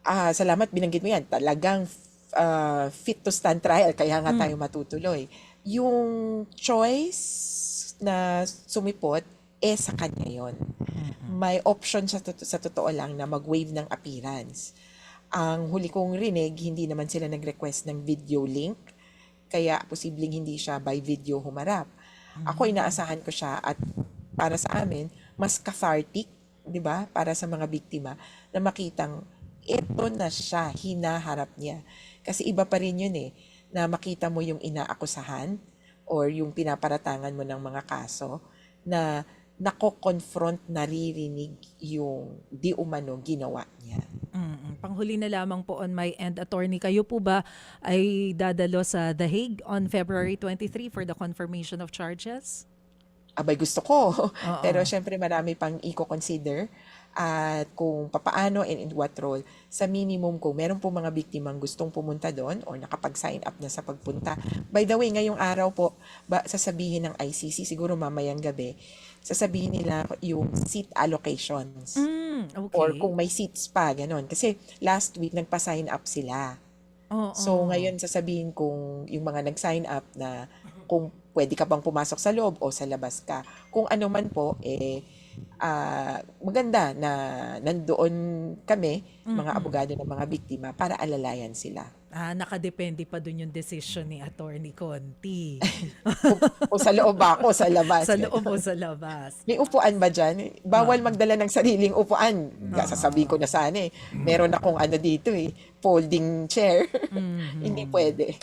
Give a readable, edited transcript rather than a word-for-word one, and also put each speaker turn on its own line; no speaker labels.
Salamat binanggit mo yan. Talagang fit to stand trial, kaya nga tayo matutuloy. Yung choice na sumipot, sa kanya yon. May option sa totoo lang na mag-waive ng appearance. Ang huli kong rinig, hindi naman sila nag-request ng video link, kaya posibleng hindi siya by video humarap. Ako inaasahan ko siya at para sa amin, mas cathartic, di ba, para sa mga biktima na makitang ito na siya, hinaharap niya. Kasi iba pa rin yun na makita mo yung inaakusahan or yung pinaparatangan mo ng mga kaso na nako-confront, naririnig yung di umano ginawa niya.
Panghuli na lamang po on my end, attorney, kayo po ba ay dadalo sa The Hague on February 23 for the confirmation of charges?
Abay, gusto ko.
Oo.
Pero syempre marami pang i-consider at kung papaano and in what role. Sa minimum, kung meron po mga biktimang gustong pumunta doon or nakapag-sign up na sa pagpunta. By the way, ngayong araw po, sasabihin ng ICC, siguro mamayang gabi, sasabihin nila yung seat allocations.
Okay.
Or kung may seats pa, ganon. Kasi last week, nagpa-sign up sila.
Oo.
So ngayon sasabihin kung yung mga nag-sign up na kung pwede ka bang pumasok sa loob o sa labas ka. Kung ano man po, maganda na nandoon kami, mga abogado ng mga biktima, para alalayan sila.
Nakadepende pa dun yung decision ni Attorney Conti.
Kung sa loob ba ako, sa labas.
Sa loob o sa labas.
May upuan ba dyan? Bawal magdala ng sariling upuan. Sasabihin ko na sana Meron akong ano dito folding chair. Hindi pwede.